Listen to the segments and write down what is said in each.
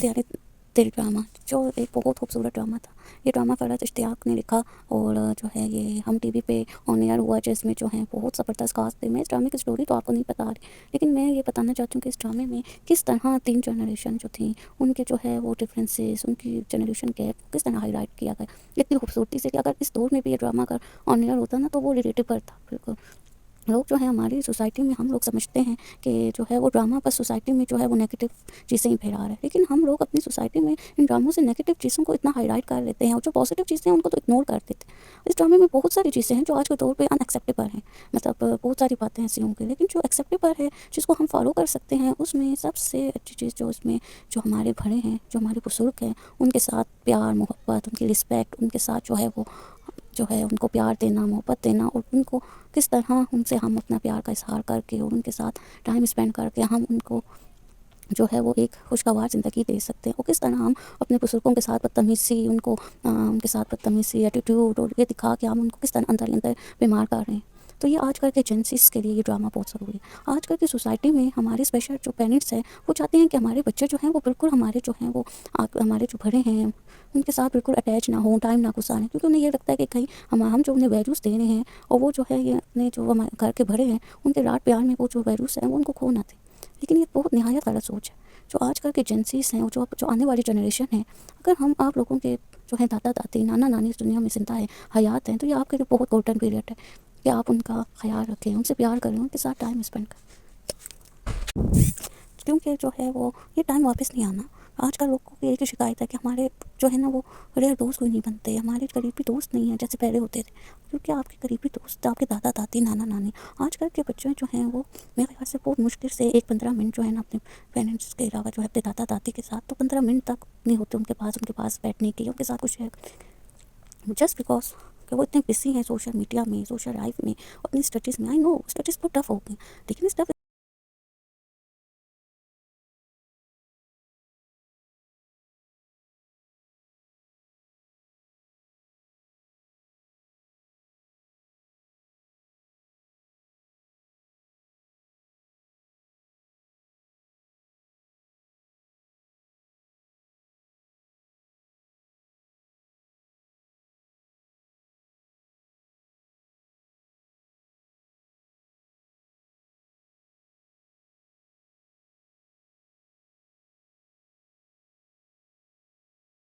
तेरे दिल ड्रामा, जो एक बहुत खूबसूरत ड्रामा था। ये ड्रामा फ़रहत इश्तियाक ने लिखा और जो है ये हम टीवी पे ऑन एयर हुआ, जिसमें जो है बहुत ज़बरदस्त कास्ट थे। मैं इस ड्रामे की स्टोरी तो आपको नहीं बता रही, लेकिन मैं ये बताना चाहती हूँ कि इस ड्रामे में किस तरह 3 जनरेशन जो थी, उनके जो है वो डिफरेंसेस, उनकी जनरेशन गैप किस तरह हाईलाइट किया गया इतनी खूबसूरती से कि अगर इस दौर में भी ये ड्रामा अगर ऑन एयर होता ना तो वो रिलेटेबल था बिल्कुल। लोग जो है हमारी सोसाइटी में, हम लोग समझते हैं कि जो है वो ड्रामा बस सोसाइटी में जो है वो नेगेटिव चीज़ें ही फैला रहा है, लेकिन हम लोग अपनी सोसाइटी में इन ड्रामों से नेगेटिव चीज़ों को इतना हाईलाइट कर लेते हैं और जो पॉजिटिव चीज़ें हैं उनको तो इग्नोर कर देते हैं। इस ड्रामे में बहुत सारी चीज़ें हैं जो आज के दौर पे अनएक्सेप्टेबल हैं, मतलब बहुत सारी बातें ऐसी होंगी, लेकिन जो एक्सेप्टेबल है, जिसको हम फॉलो कर सकते हैं, उसमें सबसे अच्छी चीज़ जो इसमें जो हमारे बड़े हैं, जो हमारे बुजुर्ग हैं, उनके साथ प्यार मोहब्बत, उनकी रिस्पेक्ट, उनके साथ जो है वो जो है उनको प्यार देना, मोहब्बत देना, और उनको किस तरह उनसे हम अपना प्यार का इज़हार करके और उनके साथ टाइम स्पेंड करके हम उनको जो है वो एक खुशगवार ज़िंदगी दे सकते हैं, और किस तरह हम अपने बुजुर्गों के साथ बदतमीज़ी, उनके साथ बदतमीज़ी, एटीट्यूड और ये दिखा के हम उनको किस तरह अंदर ही अंदर बीमार कर रहे हैं। तो ये आजकल के जेंसीज़ के लिए ये ड्रामा बहुत ज़रूरी है। आजकल की सोसाइटी में हमारे स्पेशल जो पेरेंट्स हैं, वो चाहते हैं कि हमारे बच्चे जो हैं वो बिल्कुल हमारे जो हैं वो हमारे जो बड़े हैं उनके साथ बिल्कुल अटैच ना हो, टाइम ना गुजारें, क्योंकि उन्हें ये लगता है कि कहीं हम जो उन्हें वैल्यूज़ दे रहे हैं और वो जो है ये अपने जो हमारे घर के बड़े हैं उनके लाड प्यार में वो जो वैल्यूज़ हैं वो उनको खो ना दें। लेकिन ये बहुत नहायत गलत सोच है। जो आजकल के जेंसीज़ हैं और जो आने वाली जनरेशन है, अगर हम आप लोगों के जो है दादा दादी नाना नानी इस दुनिया में ज़िंदा है, हयात हैं, तो ये आपके लिए बहुत गोल्डन पीरियड है कि आप उनका ख्याल रखें, उनसे प्यार करें, उनके साथ टाइम स्पेंड करें, क्योंकि जो है वो ये टाइम वापस नहीं आना। आजकल लोगों की एक ही शिकायत है कि हमारे जो है ना वो रेयर दोस्त कोई नहीं बनते, हमारे करीबी दोस्त नहीं हैं जैसे पहले होते थे, क्योंकि आपके करीबी दोस्त आपके दादा दादी नाना नानी। आजकल के बच्चे जो हैं वो मेरे ख्याल से बहुत मुश्किल से 1-15 मिनट जो है ना अपने पेरेंट्स के अलावा जो है अपने दादा दादी के साथ तो 15 मिनट तक नहीं होते उनके पास बैठने के लिए, उनके साथ कुछ शेयर करने, जस्ट बिकॉज कि वो इतने बिजी हैं सोशल मीडिया में, सोशल लाइफ में, अपनी स्टडीज़ में। आई नो स्टडीज़ बहुत टफ हो गई, लेकिन इस टफ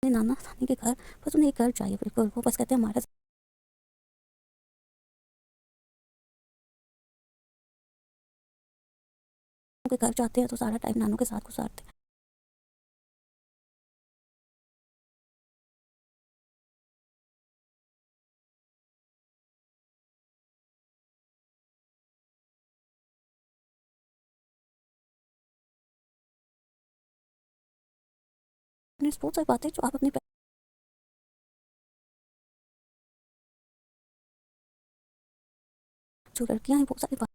अपने नाना नानी के घर, बस उन्हें एक घर चाहिए बिल्कुल, वो बस कहते हैं हमारा के घर जाते हैं तो सारा टाइम नानों के साथ गुजारते हैं। बहुत सारी बातें जो आप अपने जो लड़कियां हैं बहुत सारी बातें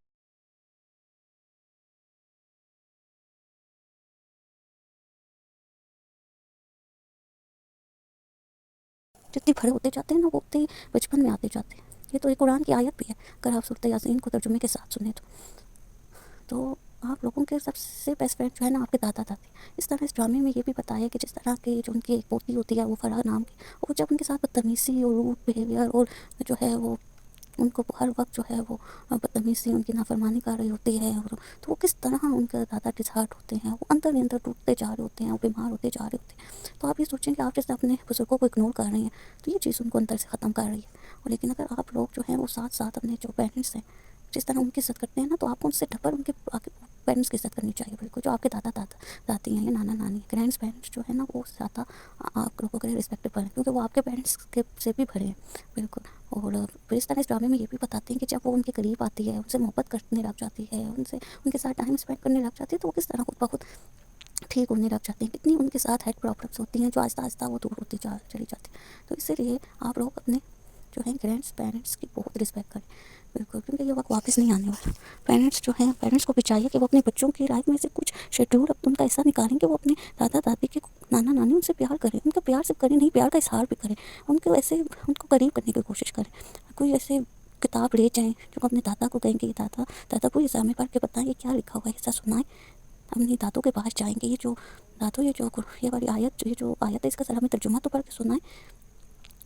जितनी बड़े होते जाते हैं ना वो उतने ही बचपन में आते जाते हैं। ये तो एक कुरान की आयत भी है, अगर आप सूरत यासीन को तर्जुमे के साथ सुने तो आप लोगों के सबसे बेस्ट फ्रेंड जो है ना आपके दादा दादी। इस तरह इस ड्रामे में ये भी बताया कि जिस तरह की जो उनकी एक पोती होती है वो फराह नाम की, और जब उनके साथ बदतमीज़ी और रूड बिहेवियर और जो है वो उनको हर वक्त जो है वो बदतमीज़ी उनकी नाफरमानी कर रही होती है, और तो वो किस तरह उनके दादा डिसहार्ट होते हैं, वो अंदर ही अंदर टूटते जा रहे होते हैं, वो बीमार होते जा रहे होते हैं। तो आप ये सोचें कि आप जैसे अपने बुजुर्गों को इग्नोर कर रही हैं तो ये चीज़ उनको अंदर से ख़त्म कर रही है। और लेकिन अगर आप लोग जो हैं वो साथ साथ अपने जो पेरेंट्स हैं जिस तरह उनकी इज़्ज़त करते हैं ना, तो आपको उनसे डबल उनके पेरेंट्स की इज़्ज़त करनी चाहिए बिल्कुल। जो आपके दादा दादी हैं या नाना नानी ग्रैंड पेरेंट्स जो है ना वो ज़्यादा आप लोगों के लिए रिस्पेक्टेबल हैं, क्योंकि वो आपके पेरेंट्स के से भी बड़े हैं बिल्कुल। और फिर इस तरह इस ड्रामे में ये भी बताते हैं कि जब वो उनके करीब आती है, उनसे मोहब्बत करने लग जाती है, उनके साथ टाइम स्पेंड करने लग जाती है, तो वो किस तरह खुद ब खुद ठीक होने लग जाते हैं। कितनी उनके साथ हेल्थ प्रॉब्लम्स होती हैं जो आहिस्ता आहिस्ता वो दूर होती चली जाती है। तो इसीलिए आप लोग अपने जो है ग्रैंड पेरेंट्स की बहुत रिस्पेक्ट करें बिल्कुल, क्योंकि ये वक्त वापस नहीं आने वाला। पेरेंट्स जो हैं, पेरेंट्स को भी चाहिए कि वो अपने बच्चों की लाइफ में से कुछ शेड्यूल उनका ऐसा निकालें कि वो अपने दादा दादी के नाना नानी उनसे प्यार करें, उनका प्यार सिर्फ करें नहीं, प्यार का इजहार भी करें, उनको ऐसे उनको करीब करने की कोशिश करें। कोई ऐसे किताब ले जाएँ जो अपने दादा को कहेंगे कि दादा दादा कोई इस हमें पढ़ के बताएं ये क्या लिखा हुआ है, ऐसा सुनाएं। अपनी दादों के पास जाएंगे, ये जो दादो ये वाली आयत, ये जो आयत है इसका ज़रा हमें तर्जुमा तो पढ़ के सुनाएं।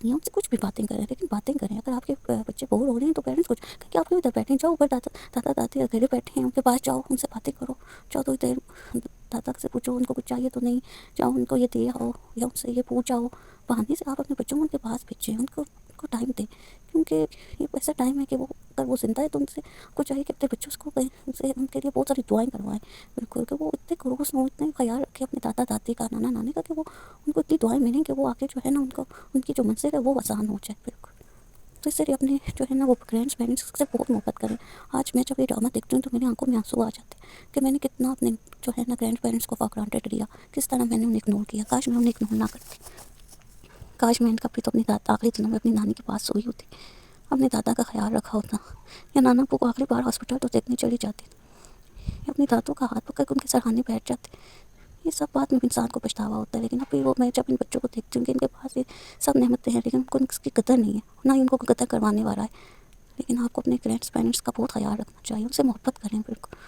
ये उनसे कुछ भी बातें करें, लेकिन बातें करें। अगर आपके बच्चे बोर हो रहे हैं तो पेरेंट्स कुछ कि आप क्यों इधर बैठे हैं, जाओ ऊपर दादा दादी अकेले बैठे हैं, उनके पास जाओ, उनसे बातें करो। जाओ थोड़ी देर दादा से पूछो उनको कुछ चाहिए तो नहीं, जाओ उनको ये दे आओ या उनसे ये पूछ आओ। बहाने से आप अपने बच्चों को उनके पास भेजें, उनको उनको टाइम दें, क्योंकि ये ऐसा टाइम है कि वो अगर वो ज़िंदा है तो उनसे को चाहिए कि अपने बच्चों को उनसे उनके लिए बहुत सारी दुआएं करवाएं। बिल्कुल कि वो इतने क्लोज हों, इतने ख्याल रखें अपने दादा दादी का, नाना नानी का, कि वो उनको इतनी दुआएं मिलें कि वो आगे जो है ना उनको उनकी जो मंज़िल है वो आसान हो जाए। बिल्कुल। तो इसलिए अपने जो है ना वो ग्रैंड पेरेंट्स से बहुत मोहब्बत करें। आज मैं जब ये ड्रामा देखती हूँ तो मेरी आंखों में आंसू आ जाते हैं कि मैंने कितना अपने जो है ना ग्रैंड पेरेंट्स को फॉर ग्रांटेड लिया, किस तरह मैंने उन्हें इग्नोर किया। काश मैं उन्हें इग्नोर ना करती, काश मैं कभी तो अपनी आखिरी दिनों में अपनी नानी के पास सोई होती, अपने दादा का ख्याल रखा होता, या नाना को आखिरी बार हॉस्पिटल तो देखने चली जाती, या अपनी दादों का हाथ पकड़ के उनके सराहने बैठ जाती। ये सब बात में इंसान को पछतावा होता है, लेकिन अभी वो मैं जब इन बच्चों को देखती हूँ कि इनके पास ये सब नेमतें हैं, लेकिन उनको इसकी कदर नहीं है, ना ही उनको कदर करवाने वाला है। लेकिन आपको अपने ग्रैंड पेरेंट्स का बहुत ख्याल रखना चाहिए, उनसे मोहब्बत करें। बिल्कुल।